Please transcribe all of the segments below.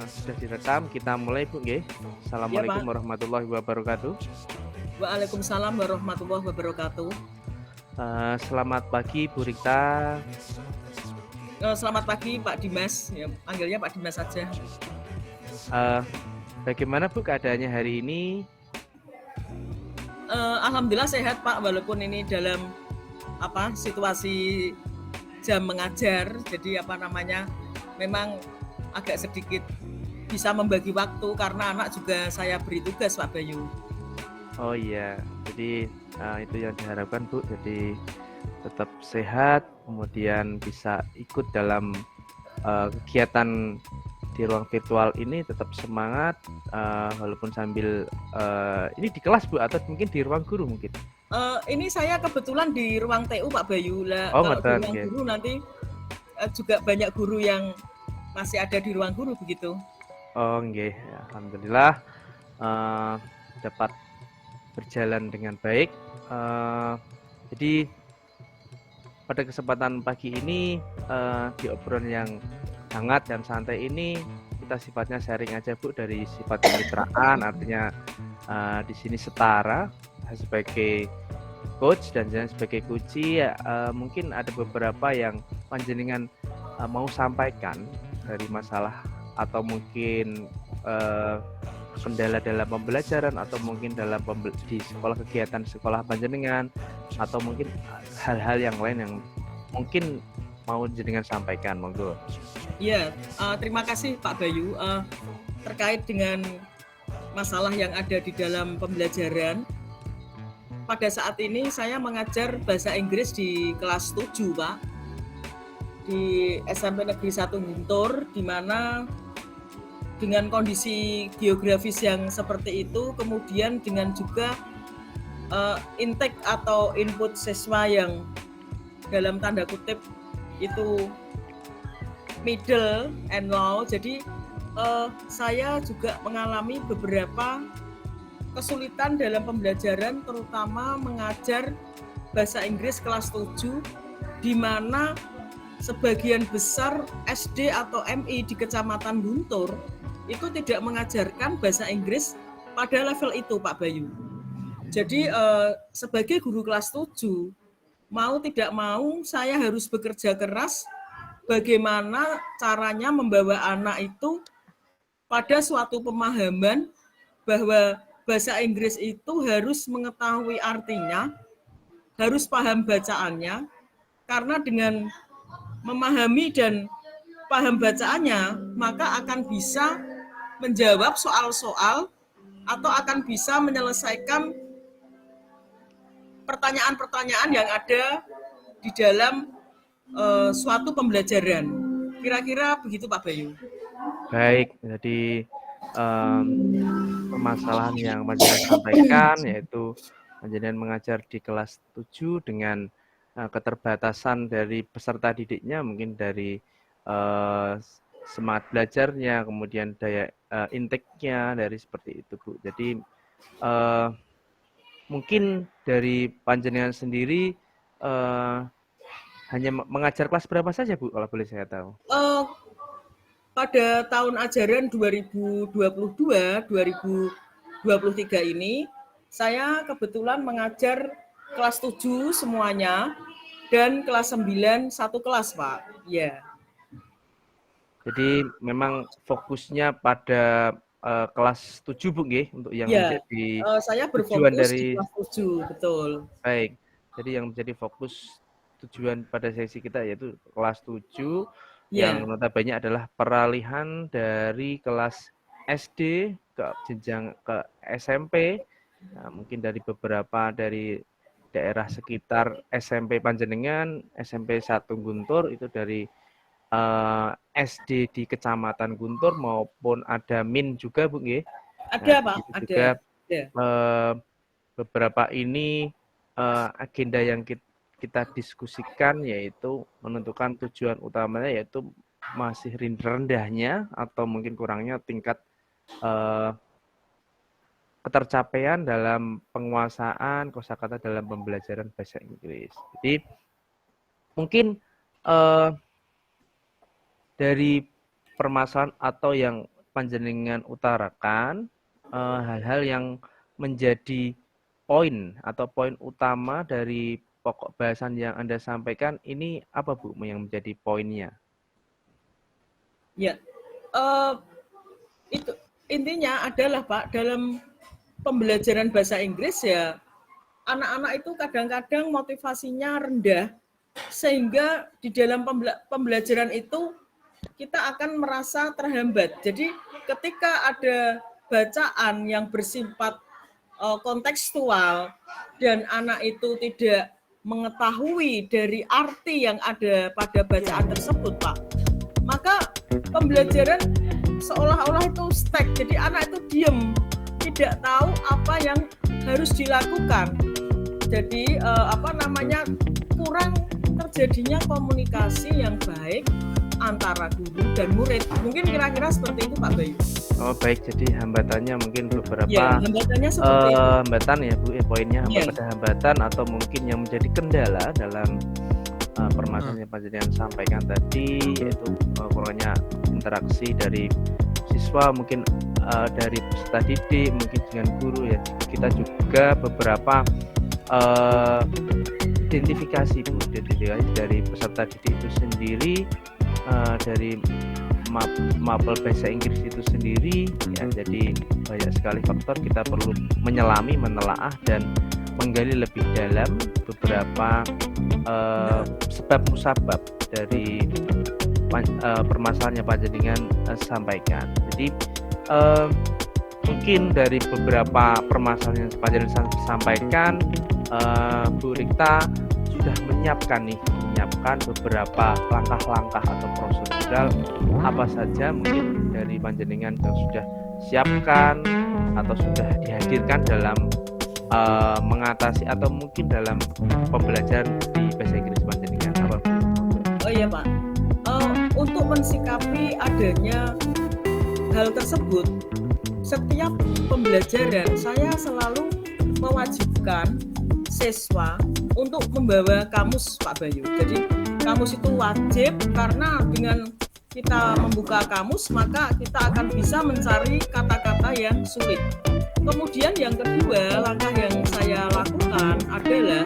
sudah direkam, kita mulai Bu nggih. Ya Assalamualaikum Pak. warahmatullahi wabarakatuh. Waalaikumsalam warahmatullahi wabarakatuh. Selamat pagi Bu Rita. Selamat pagi Pak Dimas. Ya, panggilnya Pak Dimas saja. Bagaimana Bu keadaannya hari ini? Alhamdulillah sehat Pak, walaupun ini dalam situasi jam mengajar. Jadi memang agak sedikit bisa membagi waktu karena anak juga saya beri tugas Pak Bayu. Oh iya, jadi itu yang diharapkan Bu. Jadi tetap sehat, kemudian bisa ikut dalam kegiatan di ruang virtual ini, tetap semangat walaupun sambil ini di kelas Bu atau mungkin di ruang guru mungkin. Ini saya kebetulan di ruang TU Pak Bayu lah. Oh, Kalau di ruang okay. guru nanti juga banyak guru yang masih ada di ruang guru begitu. Oh nggih, alhamdulillah dapat berjalan dengan baik. Jadi pada kesempatan pagi ini di obrolan yang hangat dan santai ini kita sifatnya sharing aja Bu, dari sifat kemitraan, artinya di sini setara sebagai coach dan jangan sebagai kunci. Mungkin ada beberapa yang panjenengan mau sampaikan dari masalah atau mungkin kendala dalam pembelajaran atau mungkin dalam di sekolah, kegiatan sekolah panjenengan, atau mungkin hal-hal yang lain yang mungkin mau jenengan sampaikan, monggo. Iya, terima kasih Pak Bayu. Terkait dengan masalah yang ada di dalam pembelajaran, pada saat ini saya mengajar bahasa Inggris di kelas 7 Pak, di SMP Negeri 1 Guntur, di mana dengan kondisi geografis yang seperti itu, kemudian dengan juga intake atau input siswa yang dalam tanda kutip itu middle and low, jadi saya juga mengalami beberapa kesulitan dalam pembelajaran, terutama mengajar bahasa Inggris kelas 7, di mana sebagian besar SD atau MI di Kecamatan Guntur itu tidak mengajarkan bahasa Inggris pada level itu Pak Bayu. Jadi sebagai guru kelas 7, mau tidak mau saya harus bekerja keras bagaimana caranya membawa anak itu pada suatu pemahaman bahwa bahasa Inggris itu harus mengetahui artinya, harus paham bacaannya, karena dengan memahami dan paham bacaannya, maka akan bisa menjawab soal-soal atau akan bisa menyelesaikan pertanyaan-pertanyaan yang ada di dalam suatu pembelajaran. Kira-kira begitu Pak Bayu. Baik, jadi permasalahan yang panjenengan sampaikan yaitu panjenengan mengajar di kelas 7 dengan keterbatasan dari peserta didiknya, mungkin dari semangat belajarnya, kemudian daya intake-nya dari seperti itu Bu. Jadi mungkin dari panjenengan sendiri hanya mengajar kelas berapa saja Bu, kalau boleh saya tahu? Pada tahun ajaran 2022-2023 ini, saya kebetulan mengajar kelas 7 semuanya dan kelas 9 satu kelas Pak. Ya. Jadi memang fokusnya pada kelas 7 Bu nggih, untuk yang menjadi saya tujuan berfokus di dari kelas 7, betul. Baik. Jadi yang menjadi fokus tujuan pada sesi kita yaitu kelas 7 yang notabene adalah peralihan dari kelas SD ke jenjang ke SMP. Nah, mungkin dari beberapa dari daerah sekitar SMP panjenengan, SMP 1 Guntur itu dari SD di Kecamatan Guntur maupun ada MIN juga Bu nggih. Ada Pak, ada. Juga beberapa ini agenda yang kita diskusikan yaitu menentukan tujuan utamanya, yaitu masih rendahnya atau mungkin kurangnya tingkat ketercapaian dalam penguasaan kosakata dalam pembelajaran bahasa Inggris. Jadi mungkin dari permasalahan atau yang panjenengan utarakan hal-hal yang menjadi poin atau poin utama dari pokok bahasan yang Anda sampaikan ini apa Bu yang menjadi poinnya? Ya, itu intinya adalah Pak, dalam pembelajaran bahasa Inggris ya, anak-anak itu kadang-kadang motivasinya rendah, sehingga di dalam pembelajaran itu kita akan merasa terhambat. Jadi ketika ada bacaan yang bersifat kontekstual dan anak itu tidak mengetahui dari arti yang ada pada bacaan tersebut, Pak, maka pembelajaran seolah-olah itu stuck. Jadi anak itu diem, tidak tahu apa yang harus dilakukan. Jadi kurang terjadinya komunikasi yang baik antara guru dan murid. Mungkin kira-kira seperti itu Pak Bayu. Oh baik, jadi hambatannya mungkin beberapa Ya, hambatannya seperti itu. Hambatan ya Bu, poinnya pada hambatan atau mungkin yang menjadi kendala dalam permasalahan yang panjenengan sampaikan tadi, yaitu pokoknya interaksi dari siswa, mungkin dari peserta didik, mungkin dengan guru ya. Kita juga beberapa identifikasi Bu, dari peserta didik itu sendiri, dari mapel bahasa Inggris itu sendiri ya. Jadi banyak sekali faktor, kita perlu menyelami, menelaah dan menggali lebih dalam beberapa sebab musabab dari permasalahan yang panjenengan sampaikan. Jadi mungkin dari beberapa permasalahan yang panjenengan sampaikan, Bu Rikta sudah menyiapkan beberapa langkah-langkah atau prosedural apa saja mungkin dari panjenengan yang sudah siapkan atau sudah dihadirkan dalam mengatasi atau mungkin dalam pembelajaran di bahasa Inggris panjenengan apa Bu? Oh iya Pak, untuk mensikapi adanya hal tersebut, setiap pembelajaran saya selalu mewajibkan siswa untuk membawa kamus Pak Bayu. Jadi kamus itu wajib, karena dengan kita membuka kamus maka kita akan bisa mencari kata-kata yang sulit. Kemudian yang kedua, langkah yang saya lakukan adalah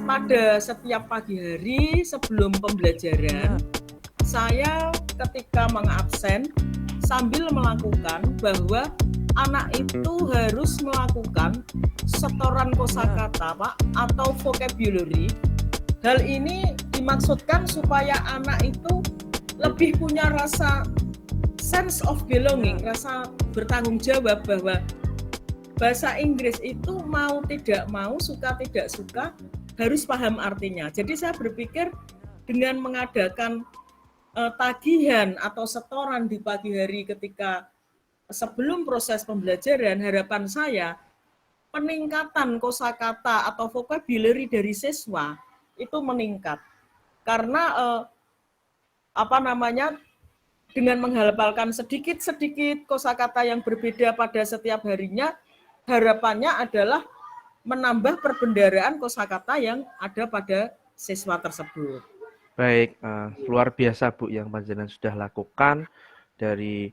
pada setiap pagi hari sebelum pembelajaran, saya ketika mengabsen sambil melakukan bahwa anak itu harus melakukan setoran kosakata Pak, atau vocabulary. Hal ini dimaksudkan supaya anak itu lebih punya rasa sense of belonging, rasa bertanggung jawab bahwa bahasa Inggris itu mau tidak mau, suka tidak suka, harus paham artinya. Jadi saya berpikir dengan mengadakan tagihan atau setoran di pagi hari ketika sebelum proses pembelajaran, harapan saya peningkatan kosakata atau vocabulary dari siswa itu meningkat. Karena dengan menghafalkan sedikit-sedikit kosakata yang berbeda pada setiap harinya, harapannya adalah menambah perbendaharaan kosakata yang ada pada siswa tersebut. Baik, luar biasa Bu yang panjenengan sudah lakukan, dari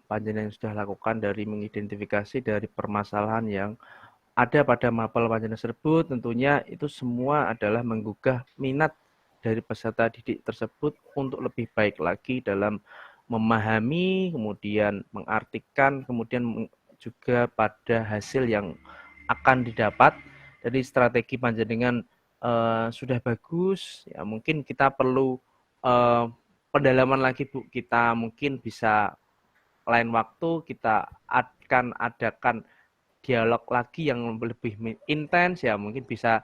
panjenengan yang sudah lakukan dari mengidentifikasi dari permasalahan yang ada pada mapel panjenengan tersebut. Tentunya itu semua adalah menggugah minat dari peserta didik tersebut untuk lebih baik lagi dalam memahami, kemudian mengartikan, kemudian juga pada hasil yang akan didapat. Dari strategi panjenengan sudah bagus ya, mungkin kita perlu pendalaman lagi Bu. Kita mungkin bisa lain waktu kita akan adakan dialog lagi yang lebih intens ya, mungkin bisa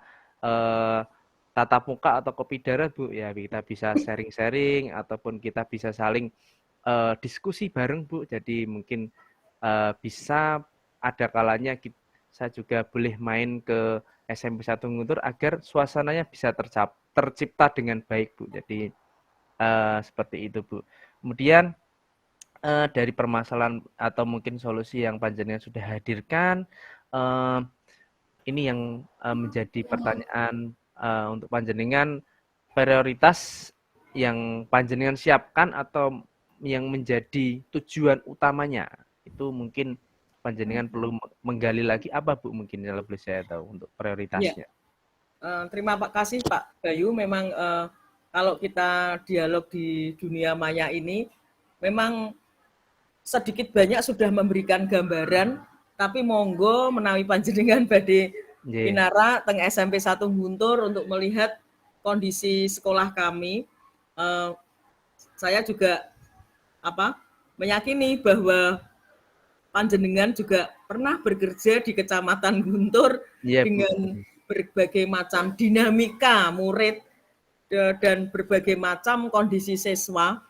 tatap muka atau kopi darat Bu ya, kita bisa sharing-sharing ataupun kita bisa saling diskusi bareng Bu. Jadi mungkin bisa ada kalanya saya juga boleh main ke SMP 1 Guntur agar suasananya bisa tercipta dengan baik Bu. Jadi seperti itu Bu. Kemudian dari permasalahan atau mungkin solusi yang panjenengan sudah hadirkan, ini yang menjadi pertanyaan untuk panjenengan, prioritas yang panjenengan siapkan atau yang menjadi tujuan utamanya? Itu mungkin panjenengan perlu menggali lagi apa Bu mungkin kalau boleh saya tahu untuk Ya, prioritasnya. terima kasih Pak Bayu. Memang kalau kita dialog di dunia maya ini, memang sedikit banyak sudah memberikan gambaran, tapi monggo menawi panjenengan badhe Nggih. pinara teng SMP 1 Guntur untuk melihat kondisi sekolah kami. Saya juga meyakini bahwa panjenengan juga pernah bekerja di Kecamatan Guntur Iya Bu. dengan berbagai macam dinamika murid dan berbagai macam kondisi siswa.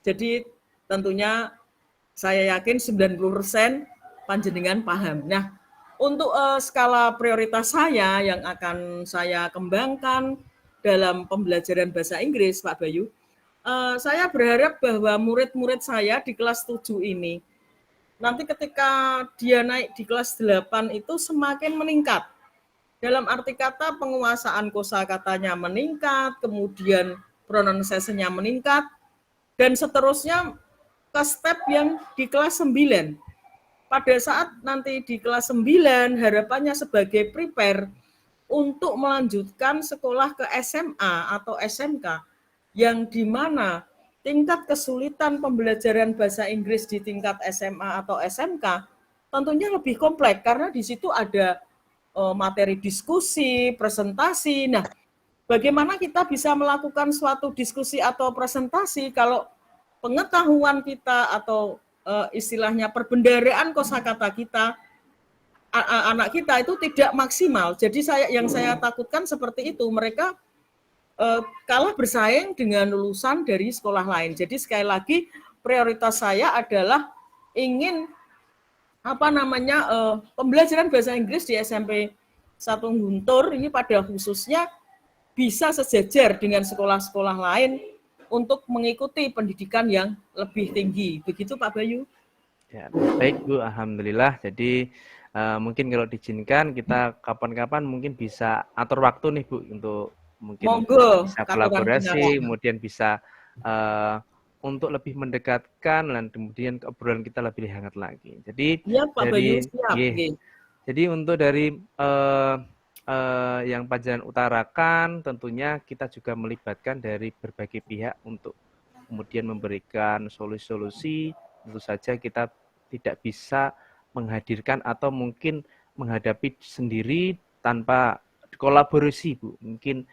Jadi tentunya saya yakin 90% panjenengan paham. Nah, untuk skala prioritas saya yang akan saya kembangkan dalam pembelajaran bahasa Inggris, Pak Bayu, saya berharap bahwa murid-murid saya di kelas 7 ini, nanti ketika dia naik di kelas 8 itu semakin meningkat. Dalam arti kata penguasaan kosakatanya meningkat, kemudian pronunciation-nya meningkat, dan seterusnya ke step yang di kelas 9. Pada saat nanti di kelas 9, harapannya sebagai prepare untuk melanjutkan sekolah ke SMA atau SMK, yang dimana tingkat kesulitan pembelajaran bahasa Inggris di tingkat SMA atau SMK tentunya lebih kompleks karena di situ ada materi diskusi, presentasi. Nah, bagaimana kita bisa melakukan suatu diskusi atau presentasi kalau pengetahuan kita atau istilahnya perbendaharaan kosakata kita anak kita itu tidak maksimal. Jadi yang saya takutkan seperti itu, mereka kalah bersaing dengan lulusan dari sekolah lain. Jadi sekali lagi prioritas saya adalah ingin pembelajaran bahasa Inggris di SMP 1 Guntur ini pada khususnya bisa sejajar dengan sekolah-sekolah lain untuk mengikuti pendidikan yang lebih tinggi. Begitu Pak Bayu. Ya, baik Bu, alhamdulillah. Jadi mungkin kalau diizinkan kita kapan-kapan mungkin bisa atur waktu nih Bu untuk mungkin Monggo, bisa katuran kolaborasi, pinara. kemudian bisa untuk lebih mendekatkan dan kemudian obrolan kita lebih hangat lagi. Jadi Iya Pak Bayu, dari siap. jadi untuk dari yang panjenengan utarakan tentunya kita juga melibatkan dari berbagai pihak untuk kemudian memberikan solusi-solusi. Tentu saja kita tidak bisa menghadirkan atau mungkin menghadapi sendiri tanpa kolaborasi Bu. Mungkin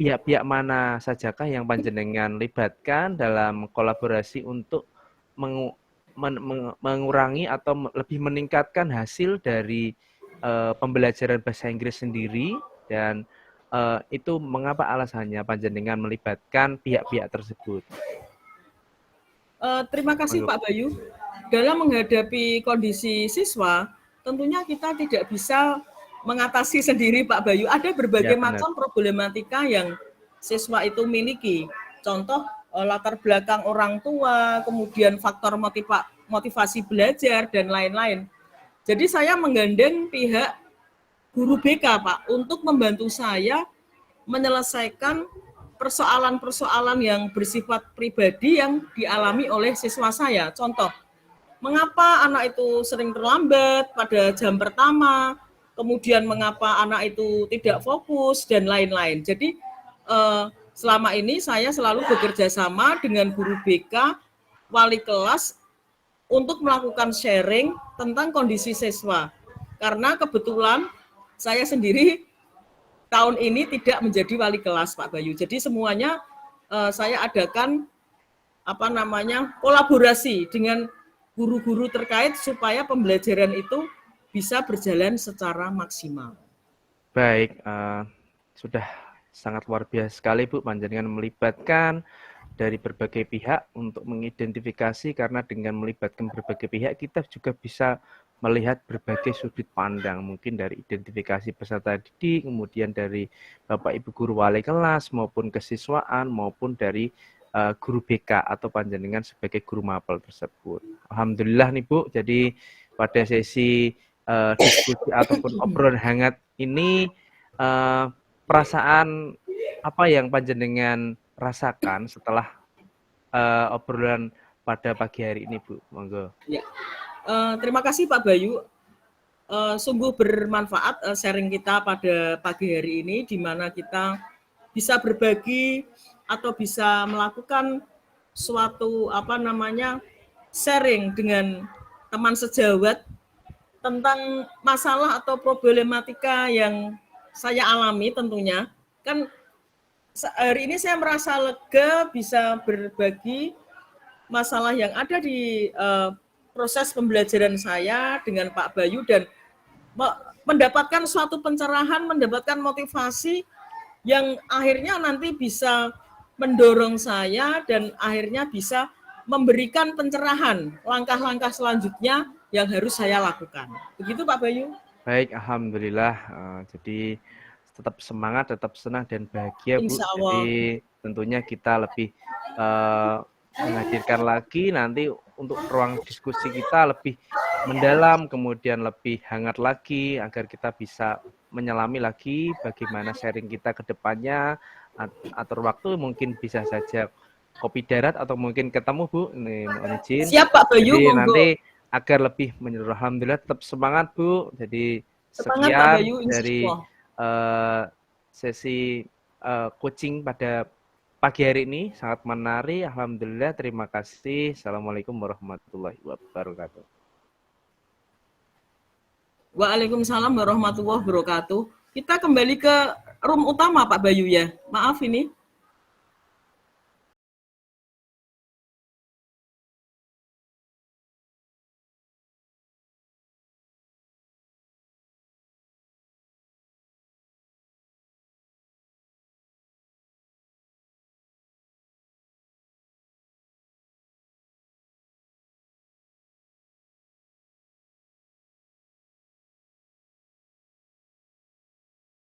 pihak-pihak mana sajakah yang panjenengan libatkan dalam kolaborasi untuk mengurangi atau lebih meningkatkan hasil dari pembelajaran bahasa Inggris sendiri, dan itu mengapa alasannya panjenengan melibatkan pihak-pihak tersebut? Terima kasih Pak Bayu. Dalam menghadapi kondisi siswa, tentunya kita tidak bisa mengatasi sendiri Pak Bayu. Ada berbagai Ya benar. macam problematika yang siswa itu miliki. Contoh latar belakang orang tua, kemudian faktor motivasi belajar dan lain-lain. Jadi saya menggandeng pihak guru BK Pak untuk membantu saya menyelesaikan persoalan-persoalan yang bersifat pribadi yang dialami oleh siswa saya. Contoh, mengapa anak itu sering terlambat pada jam pertama, kemudian mengapa anak itu tidak fokus, dan lain-lain. Jadi selama ini saya selalu bekerja sama dengan guru BK, wali kelas, untuk melakukan sharing tentang kondisi siswa. Karena kebetulan saya sendiri tahun ini tidak menjadi wali kelas Pak Bayu. Jadi semuanya saya adakan kolaborasi dengan guru-guru terkait supaya pembelajaran itu bisa berjalan secara maksimal. Baik, sudah sangat luar biasa sekali Bu panjenengan melibatkan dari berbagai pihak untuk mengidentifikasi, karena dengan melibatkan berbagai pihak kita juga bisa melihat berbagai sudut pandang, mungkin dari identifikasi peserta didik, kemudian dari Bapak Ibu guru wali kelas maupun kesiswaan maupun dari guru BK atau panjenengan sebagai guru mapel tersebut. Alhamdulillah nih Bu, jadi pada sesi diskusi ataupun obrolan hangat ini perasaan apa yang panjenengan rasakan setelah obrolan pada pagi hari ini, Bu. Monggo. Ya. Terima kasih Pak Bayu. Sungguh bermanfaat sharing kita pada pagi hari ini, di mana kita bisa berbagi atau bisa melakukan suatu sharing dengan teman sejawat tentang masalah atau problematika yang saya alami tentunya. Kan hari ini saya merasa lega bisa berbagi masalah yang ada di proses pembelajaran saya dengan Pak Bayu dan mendapatkan suatu pencerahan, mendapatkan motivasi yang akhirnya nanti bisa mendorong saya dan akhirnya bisa memberikan pencerahan langkah-langkah selanjutnya yang harus saya lakukan. Begitu Pak Bayu? Baik, alhamdulillah. Jadi tetap semangat, tetap senang dan bahagia, Bu. Insya Allah. Jadi tentunya kita lebih menghadirkan lagi nanti untuk ruang diskusi kita lebih mendalam, kemudian lebih hangat lagi agar kita bisa menyelami lagi bagaimana sharing kita ke depannya. Atur waktu mungkin bisa saja kopi darat atau mungkin ketemu, Bu. Ini mohon izin. Siap Pak Bayu. Jadi monggo. nanti agar lebih menyeluruh, alhamdulillah tetap semangat, Bu. Jadi Semangat, sekian Pak Bayu, dari sesi coaching pada pagi hari ini, sangat menarik. Alhamdulillah, terima kasih. Assalamualaikum warahmatullahi wabarakatuh. Waalaikumsalam warahmatullahi wabarakatuh. Kita kembali ke room utama Pak Bayu ya. Maaf ini